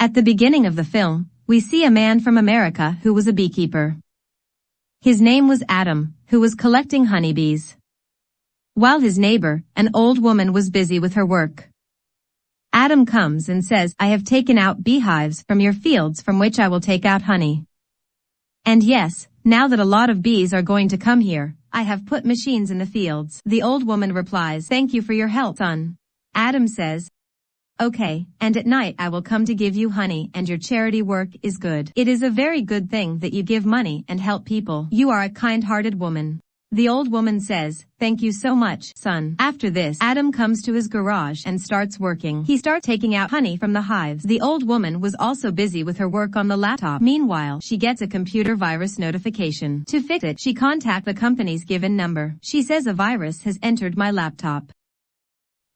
At the beginning of the film, we see a man from America who was a beekeeper. His name was Adam, who was collecting honeybees, while his neighbor, an old woman, was busy with her work. Adam comes and says, "I have taken out beehives from your fields from which I will take out honey. And yes, now that a lot of bees are going to come here, I have put machines in the fields." The old woman replies, "Thank you for your help, son." Adam says, "Okay, and at night I will come to give you honey, and your charity work is good. It is a very good thing that you give money and help people. You are a kind-hearted woman." The old woman says, "Thank you so much, son." After this, Adam comes to his garage and starts working. He starts taking out honey from the hives. The old woman was also busy with her work on the laptop. Meanwhile, she gets a computer virus notification. To fix it, she contacts the company's given number. She says, "A virus has entered my laptop.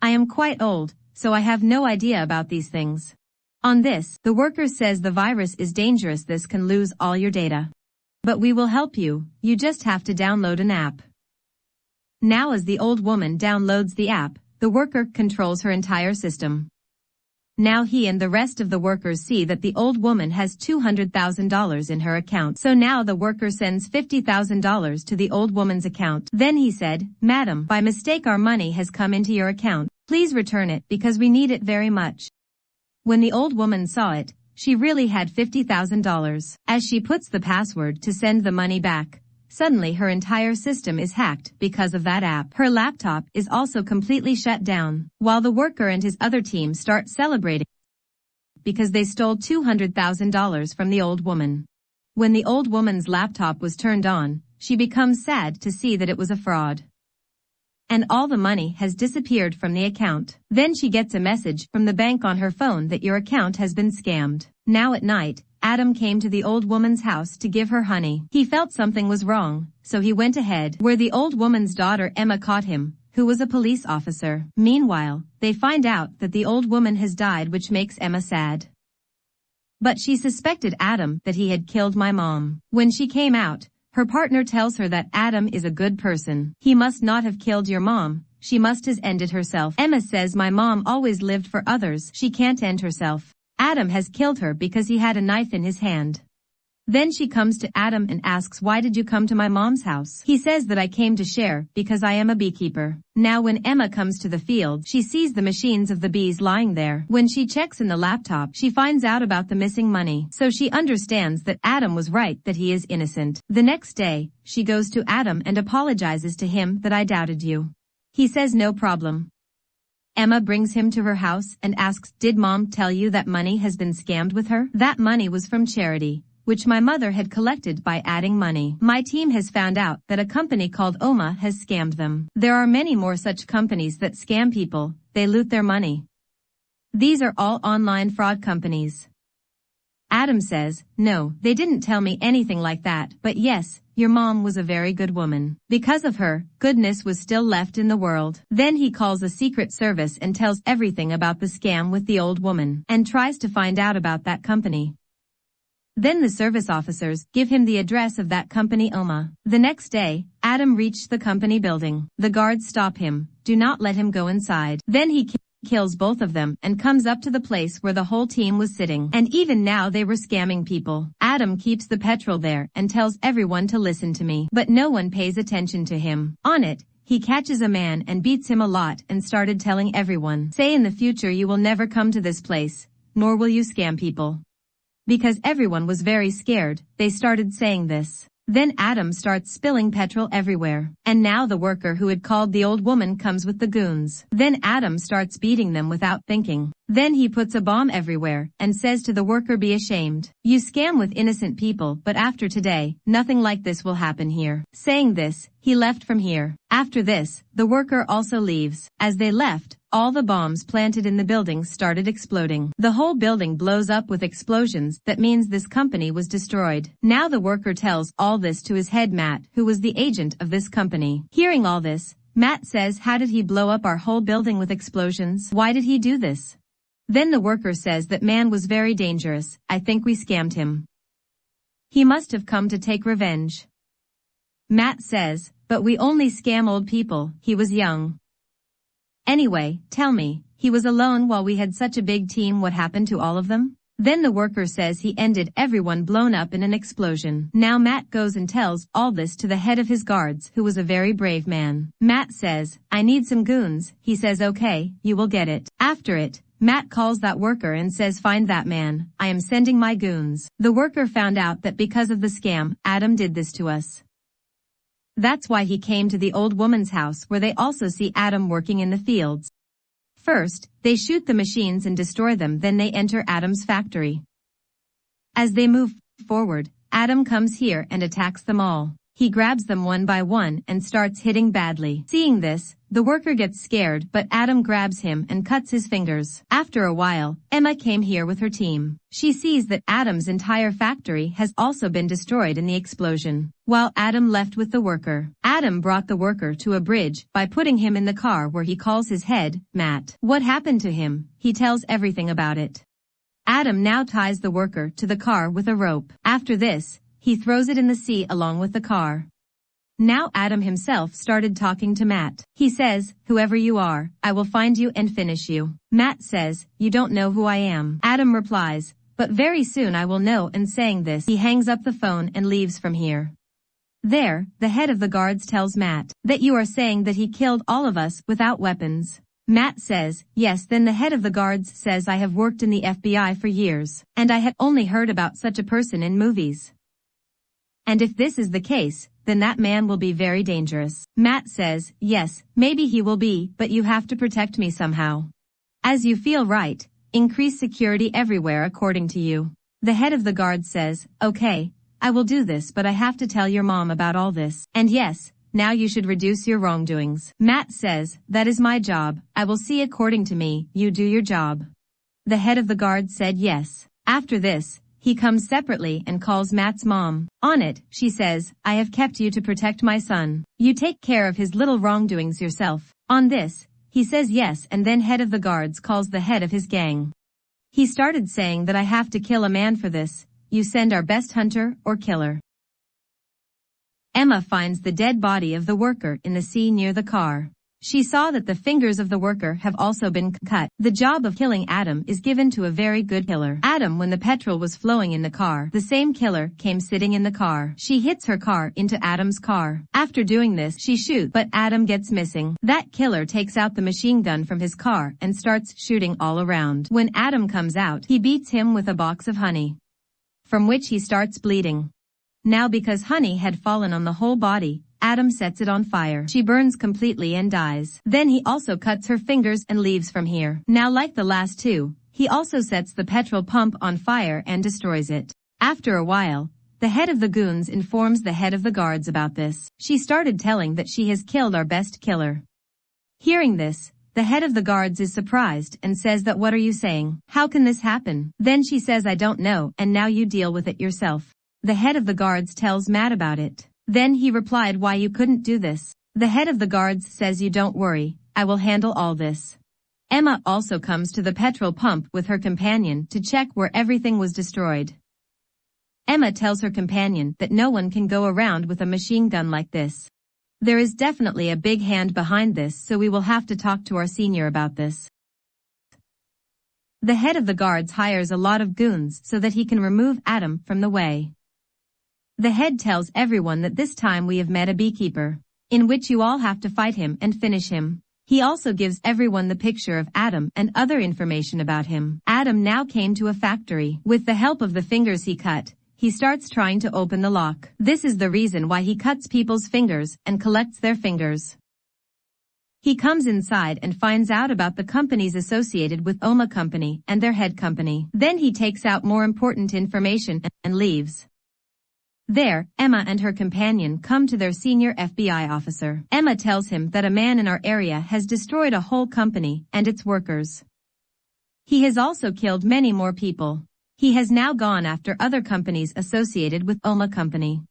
I am quite old, so I have no idea about these things." On this, the worker says, "The virus is dangerous, this can lose all your data. But we will help you, you just have to download an app." Now as the old woman downloads the app, the worker controls her entire system. Now he and the rest of the workers see that the old woman has $200,000 in her account. So now the worker sends $50,000 to the old woman's account. Then he said, "Madam, by mistake our money has come into your account. Please return it because we need it very much." When the old woman saw it, she really had $50,000. As she puts the password to send the money back, suddenly her entire system is hacked because of that app. Her laptop is also completely shut down, while the worker and his other team start celebrating because they stole $200,000 from the old woman. When the old woman's laptop was turned on, she becomes sad to see that it was a fraud, and all the money has disappeared from the account. Then she gets a message from the bank on her phone that your account has been scammed. Now at night, Adam came to the old woman's house to give her honey. He felt something was wrong, so he went ahead where the old woman's daughter Emma caught him, who was a police officer. Meanwhile, they find out that the old woman has died, which makes Emma sad. But she suspected Adam that he had killed my mom. When she came out, her partner tells her that Adam is a good person. He must not have killed your mom. She must have ended herself. Emma says, "My mom always lived for others. She can't end herself. Adam has killed her because he had a knife in his hand." Then she comes to Adam and asks, "Why did you come to my mom's house?" He says that I came to share because I am a beekeeper. Now when Emma comes to the field, she sees the machines of the bees lying there. When she checks in the laptop, she finds out about the missing money. So she understands that Adam was right, that he is innocent. The next day, she goes to Adam and apologizes to him that "I doubted you." He says no problem. Emma brings him to her house and asks, "Did mom tell you that money has been scammed with her?" "That money was from charity, which my mother had collected by adding money. My team has found out that a company called OMA has scammed them. There are many more such companies that scam people. They loot their money. These are all online fraud companies." Adam says, "No, they didn't tell me anything like that, but yes, your mom was a very good woman. Because of her, goodness was still left in the world." Then he calls a secret service and tells everything about the scam with the old woman and tries to find out about that company. Then the service officers give him the address of that company OMA. The next day, Adam reached the company building. The guards stop him, do not let him go inside. Then he kills both of them and comes up to the place where the whole team was sitting. And even now they were scamming people. Adam keeps the petrol there and tells everyone to listen to me. But no one pays attention to him. On it, he catches a man and beats him a lot and started telling everyone, "Say in the future you will never come to this place, nor will you scam people." Because everyone was very scared, they started saying this. Then Adam starts spilling petrol everywhere. And now the worker who had called the old woman comes with the goons. Then Adam starts beating them without thinking. Then he puts a bomb everywhere and says to the worker, "Be ashamed. You scam with innocent people, but after today, nothing like this will happen here." Saying this, he left from here. After this, the worker also leaves. As they left, all the bombs planted in the building started exploding. The whole building blows up with explosions. That means this company was destroyed. Now the worker tells all this to his head Matt, who was the agent of this company. Hearing all this, Matt says, "How did he blow up our whole building with explosions? Why did he do this?" Then the worker says, "That man was very dangerous. I think we scammed him. He must have come to take revenge." Matt says, "But we only scam old people. He was young. Anyway, tell me, he was alone while we had such a big team. What happened to all of them?" Then the worker says he ended everyone blown up in an explosion. Now Matt goes and tells all this to the head of his guards, who was a very brave man. Matt says, I need some goons. He says okay, you will get it. After it, Matt calls that worker and says find that man, I am sending my goons. The worker found out that because of the scam, Adam did this to us. That's why he came to the old woman's house where they also see Adam working in the fields. First, they shoot the machines and destroy them, then they enter Adam's factory. As they move forward, Adam comes here and attacks them all. He grabs them one by one and starts hitting badly. Seeing this, the worker gets scared, but Adam grabs him and cuts his fingers. After a while, Emma came here with her team. She sees that Adam's entire factory has also been destroyed in the explosion. While Adam left with the worker, Adam brought the worker to a bridge by putting him in the car where he calls his head, Matt. What happened to him? He tells everything about it. Adam now ties the worker to the car with a rope. After this, he throws it in the sea along with the car. Now Adam himself started talking to Matt. He says, whoever you are, I will find you and finish you. Matt says, you don't know who I am. Adam replies, but very soon I will know, and saying this, he hangs up the phone and leaves from here. There, the head of the guards tells Matt that you are saying that he killed all of us without weapons. Matt says, yes. Then the head of the guards says, I have worked in the FBI for years, and I had only heard about such a person in movies. And if this is the case, then that man will be very dangerous. Matt says, yes, maybe he will be, but you have to protect me somehow. As you feel right, increase security everywhere according to you. The head of the guard says, okay, I will do this, but I have to tell your mom about all this. And yes, now you should reduce your wrongdoings. Matt says, that is my job, I will see according to me, you do your job. The head of the guard said yes. After this, he comes separately and calls Matt's mom. On it, she says, I have kept you to protect my son. You take care of his little wrongdoings yourself. On this, he says yes, and then head of the guards calls the head of his gang. He started saying that I have to kill a man for this. You send our best hunter or killer. Emma finds the dead body of the worker in the sea near the car. She saw that the fingers of the worker have also been cut. The job of killing Adam is given to a very good killer. Adam, when the petrol was flowing in the car, the same killer came sitting in the car. She hits her car into Adam's car. After doing this, she shoots, but Adam gets missing. That killer takes out the machine gun from his car and starts shooting all around. When Adam comes out, he beats him with a box of honey, from which he starts bleeding. Now because honey had fallen on the whole body, Adam sets it on fire. She burns completely and dies. Then he also cuts her fingers and leaves from here. Now like the last two, he also sets the petrol pump on fire and destroys it. After a while, the head of the goons informs the head of the guards about this. She started telling that she has killed our best killer. Hearing this, the head of the guards is surprised and says that what are you saying? How can this happen? Then she says I don't know, and now you deal with it yourself. The head of the guards tells Matt about it. Then he replied, why you couldn't do this? The head of the guards says you don't worry, I will handle all this. Emma also comes to the petrol pump with her companion to check where everything was destroyed. Emma tells her companion that no one can go around with a machine gun like this. There is definitely a big hand behind this, so we will have to talk to our senior about this. The head of the guards hires a lot of goons so that he can remove Adam from the way. The head tells everyone that this time we have met a beekeeper, in which you all have to fight him and finish him. He also gives everyone the picture of Adam and other information about him. Adam now came to a factory. With the help of the fingers he cut, he starts trying to open the lock. This is the reason why he cuts people's fingers and collects their fingers. He comes inside and finds out about the companies associated with Oma Company and their head company. Then he takes out more important information and leaves. There, Emma and her companion come to their senior FBI officer. Emma tells him that a man in our area has destroyed a whole company and its workers. He has also killed many more people. He has now gone after other companies associated with Oma Company.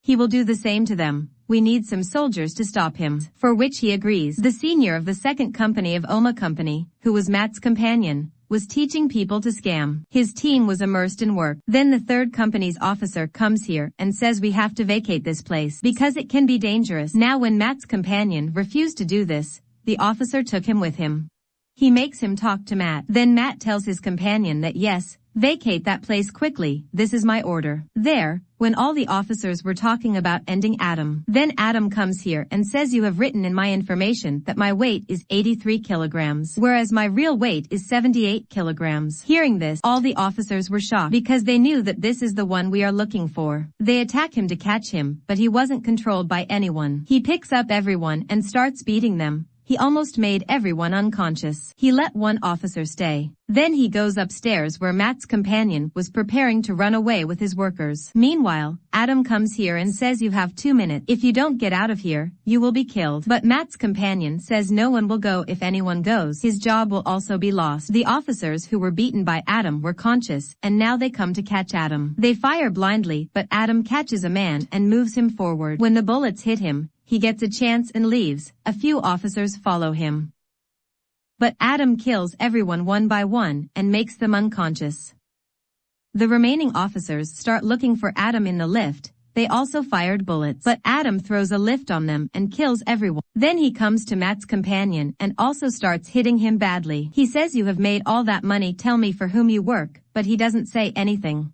He will do the same to them. We need some soldiers to stop him, for which he agrees. The senior of the second company of Oma Company, who was Matt's companion, was teaching people to scam. His team was immersed in work. Then the third company's officer comes here and says we have to vacate this place because it can be dangerous. Now when Matt's companion refused to do this, the officer took him with him. He makes him talk to Matt. Then Matt tells his companion that yes, Vacate that place quickly, this is my order. There, when all the officers were talking about ending Adam, then Adam comes here and says you have written in my information that my weight is 83 kilograms, whereas my real weight is 78 kilograms. Hearing this, all the officers were shocked because they knew that this is the one we are looking for. They attack him to catch him, but he wasn't controlled by anyone. He picks up everyone and starts beating them. He almost made everyone unconscious. He let one officer stay. Then he goes upstairs where Matt's companion was preparing to run away with his workers. Meanwhile, Adam comes here and says you have 2 minutes. If you don't get out of here, you will be killed. But Matt's companion says no one will go. If anyone goes, his job will also be lost. The officers who were beaten by Adam were conscious, and now they come to catch Adam. They fire blindly, but Adam catches a man and moves him forward. When the bullets hit him, he gets a chance and leaves. A few officers follow him. But Adam kills everyone one by one and makes them unconscious. The remaining officers start looking for Adam in the lift. They also fired bullets, but Adam throws a lift on them and kills everyone. Then he comes to Matt's companion and also starts hitting him badly. He says you have made all that money, tell me for whom you work, but he doesn't say anything.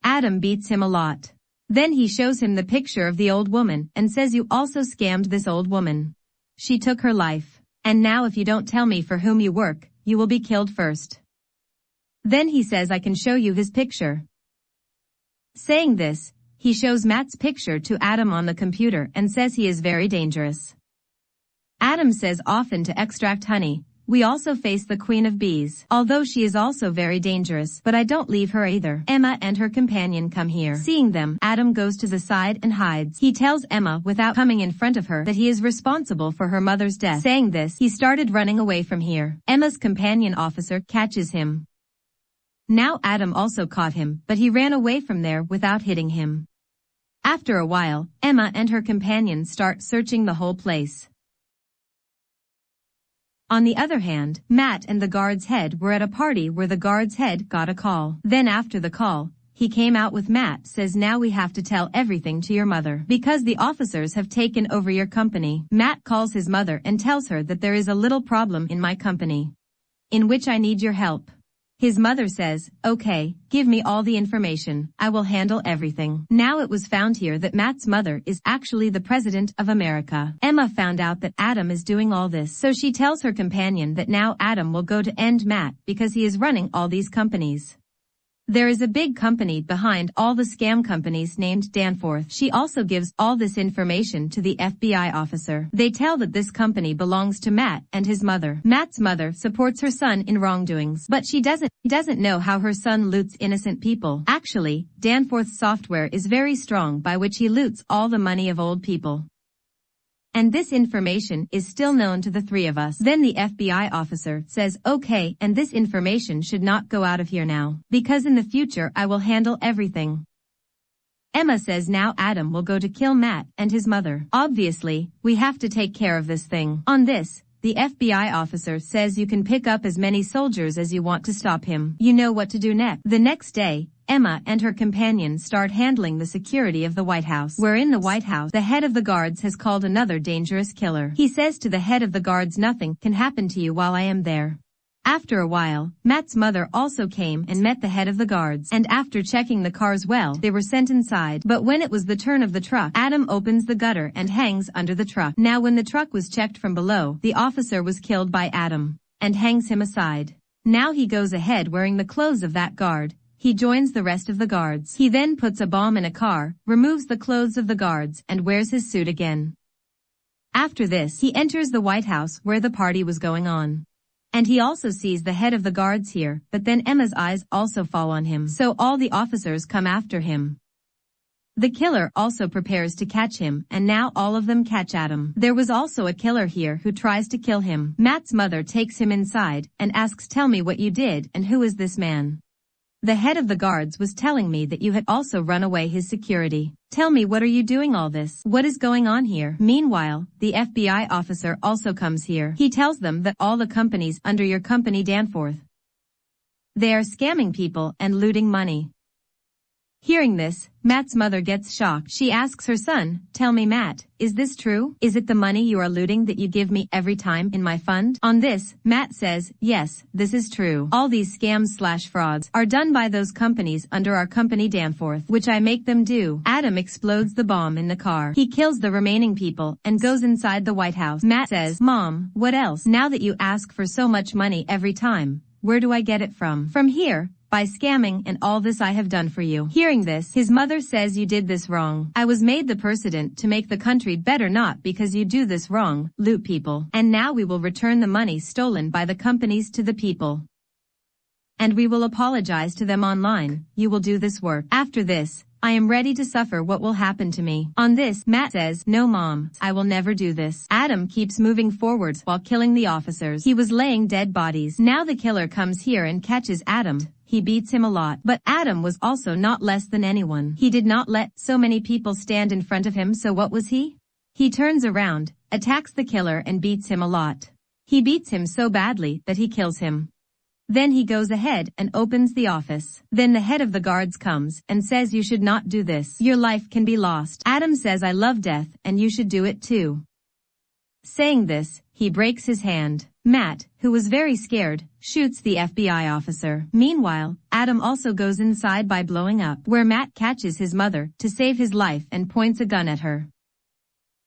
Adam beats him a lot. Then he shows him the picture of the old woman and says you also scammed this old woman. She took her life. And now if you don't tell me for whom you work, you will be killed first. Then he says I can show you his picture. Saying this, he shows Matt's picture to Adam on the computer and says he is very dangerous. Adam says often to extract honey. We also face the queen of bees, although she is also very dangerous, but I don't leave her either. Emma and her companion come here. Seeing them, Adam goes to the side and hides. He tells Emma without coming in front of her that he is responsible for her mother's death. Saying this, he started running away from here. Emma's companion officer catches him. Now Adam also caught him, but he ran away from there without hitting him. After a while, Emma and her companion start searching the whole place. On the other hand, Matt and the guard's head were at a party where the guard's head got a call. Then after the call, he came out with Matt, says now we have to tell everything to your mother because the officers have taken over your company. Matt calls his mother and tells her that there is a little problem in my company, in which I need your help. His mother says, okay, give me all the information, I will handle everything. Now it was found here that Matt's mother is actually the President of America. Emma found out that Adam is doing all this, so she tells her companion that now Adam will go to end Matt because he is running all these companies. There is a big company behind all the scam companies named Danforth. She also gives all this information to the FBI officer. They tell that this company belongs to Matt and his mother. Matt's mother supports her son in wrongdoings, but she doesn't know how her son loots innocent people. Actually, Danforth's software is very strong by which he loots all the money of old people. And this information is still known to the three of us. Then the FBI officer says, okay, and this information should not go out of here now, because in the future I will handle everything. Emma says now Adam will go to kill Matt and his mother. Obviously, we have to take care of this thing. On this, the FBI officer says you can pick up as many soldiers as you want to stop him. You know what to do next. The next day, Emma and her companion start handling the security of the White House. Where in the White House, the head of the guards has called another dangerous killer. He says to the head of the guards, nothing can happen to you while I am there. After a while, Matt's mother also came and met the head of the guards, and after checking the cars well, they were sent inside. But when it was the turn of the truck, Adam opens the gutter and hangs under the truck. Now when the truck was checked from below, the officer was killed by Adam, and hangs him aside. Now he goes ahead wearing the clothes of that guard. He joins the rest of the guards. He then puts a bomb in a car, removes the clothes of the guards, and wears his suit again. After this, he enters the White House where the party was going on. And he also sees the head of the guards here, but then Emma's eyes also fall on him, so all the officers come after him. The killer also prepares to catch him, and now all of them catch Adam. There was also a killer here who tries to kill him. Matt's mother takes him inside and asks, tell me what you did and who is this man? The head of the guards was telling me that you had also run away his security. Tell me, what are you doing all this? What is going on here? Meanwhile, the FBI officer also comes here. He tells them that all the companies under your company Danforth, they are scamming people and looting money. Hearing this, Matt's mother gets shocked. She asks her son, "Tell me, Matt, is this true? Is it the money you are looting that you give me every time in my fund?" On this, Matt says, "Yes, this is true. All these scams/frauds are done by those companies under our company Danforth, which I make them do." Adam explodes the bomb in the car. He kills the remaining people and goes inside the White House. Matt says, "Mom, what else? Now that you ask for so much money every time, where do I get it from?" "From here, by scamming, and all this I have done for you." Hearing this, his mother says, "You did this wrong. I was made the president to make the country better, not because you do this wrong, loot people. And now we will return the money stolen by the companies to the people. And we will apologize to them online. You will do this work. After this, I am ready to suffer what will happen to me." On this, Matt says, "No, Mom, I will never do this." Adam keeps moving forwards while killing the officers. He was laying dead bodies. Now the killer comes here and catches Adam. He beats him a lot. But Adam was also not less than anyone. He did not let so many people stand in front of him, so what was he? He turns around, attacks the killer and beats him a lot. He beats him so badly that he kills him. Then he goes ahead and opens the office. Then the head of the guards comes and says, "You should not do this. Your life can be lost." Adam says, "I love death and you should do it too." Saying this, he breaks his hand. Matt, who was very scared, shoots the FBI officer. Meanwhile, Adam also goes inside by blowing up, where Matt catches his mother to save his life and points a gun at her.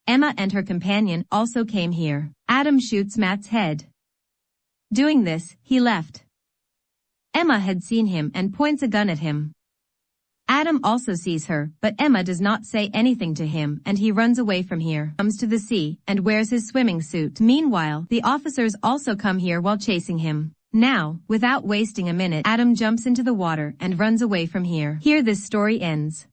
Emma and her companion also came here. Adam shoots Matt's head. Doing this, he left. Emma had seen him and points a gun at him. Adam also sees her, but Emma does not say anything to him and he runs away from here, comes to the sea, and wears his swimming suit. Meanwhile, the officers also come here while chasing him. Now, without wasting a minute, Adam jumps into the water and runs away from here. Here this story ends.